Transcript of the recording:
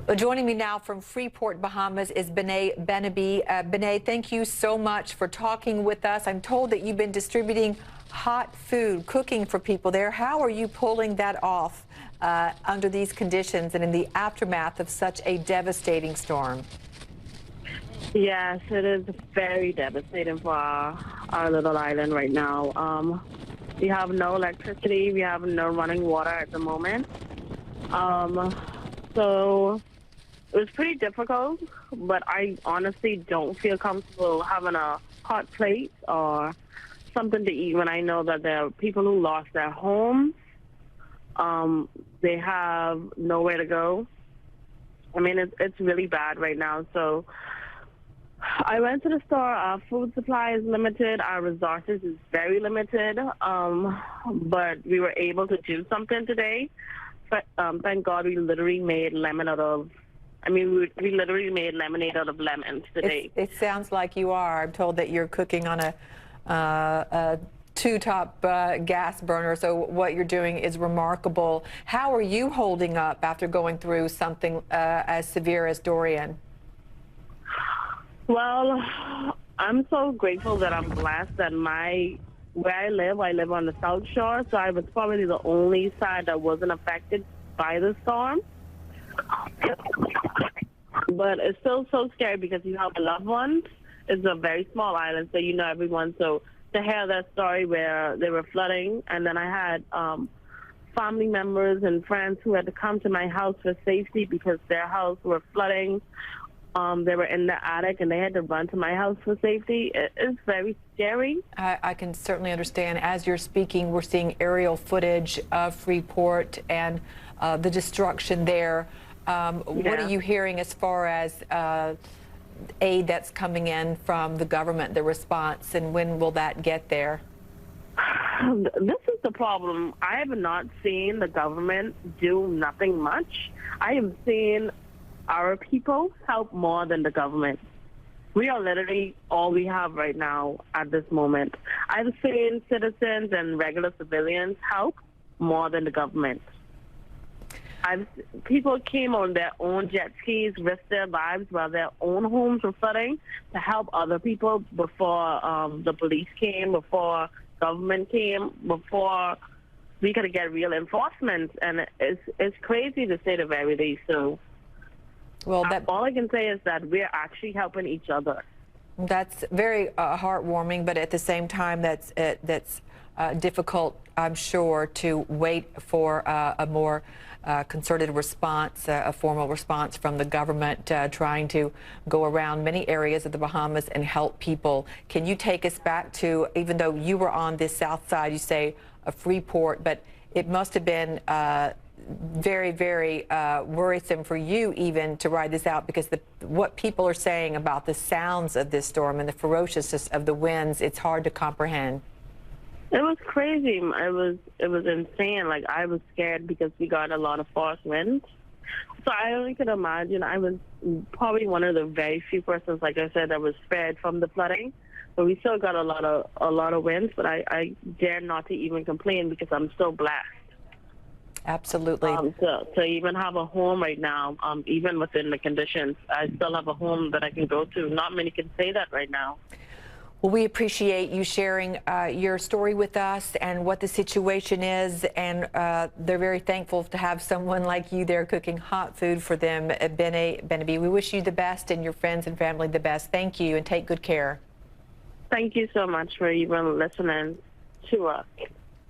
Well, joining me now from Freeport, Bahamas is Benet Benabi. Benet, thank you so much for talking with us. I'm told that you've been distributing hot food, cooking for people there. How are you pulling that off under these conditions and in the aftermath of such a devastating storm? Yes, it is very devastating for our little island right now. We have no electricity. We have no running water at the moment. So it was pretty difficult, but I honestly don't feel comfortable having a hot plate or something to eat when I know that there are people who lost their homes. They have nowhere to go. I mean, it's really bad right now. So I went to the store. Our food supply is limited. Our resources is very limited. But we were able to do something today. But thank God we literally made lemon out of, we literally made lemonade out of lemons today. It sounds like you are. I'm told that you're cooking on a two-top gas burner, so what you're doing is remarkable. How are you holding up after going through something as severe as Dorian? Well, I'm so grateful that I'm blessed that where I live on the South Shore, so I was probably the only side that wasn't affected by the storm. But it's still so scary because you have loved ones. It's a very small island, so you know everyone. So to hear that story where they were flooding, and then I had family members and friends who had to come to my house for safety because their house were flooding. They were in the attic and they had to run to my house for safety. It's very scary. I can certainly understand. As you're speaking, we're seeing aerial footage of Freeport and the destruction there. What are you hearing as far as aid that's coming in from the government, the response, and when will that get there? This is the problem. I have not seen the government do nothing much. I have seen our people help more than the government. We are literally all we have right now at this moment. I've seen citizens and regular civilians help more than the government. People came on their own jet skis, risked their lives while their own homes were flooding to help other people before the police came, before government came, before we could get real enforcement. And it's crazy to say the very least. So. Well, all I can say is that we're actually helping each other. That's very heartwarming, but at the same time, that's difficult, I'm sure, to wait for a more concerted response, a formal response from the government trying to go around many areas of the Bahamas and help people. Can you take us back to, even though you were on this south side, you say, of Freeport, but it must have been very, very worrisome for you even to ride this out, because what people are saying about the sounds of this storm and the ferociousness of the winds, it's hard to comprehend. It was crazy. It was insane. Like, I was scared because we got a lot of force winds. So I only could imagine. I was probably one of the very few persons, like I said, that was spared from the flooding. But we still got a lot of winds. But I dare not to even complain because I'm so blessed. Absolutely. To even have a home right now, even within the conditions, I still have a home that I can go to. Not many can say that right now. Well, we appreciate you sharing your story with us and what the situation is, and they're very thankful to have someone like you there cooking hot food for them. Benet Benabi, we wish you the best and your friends and family the best. Thank you, and take good care. Thank you so much for even listening to us.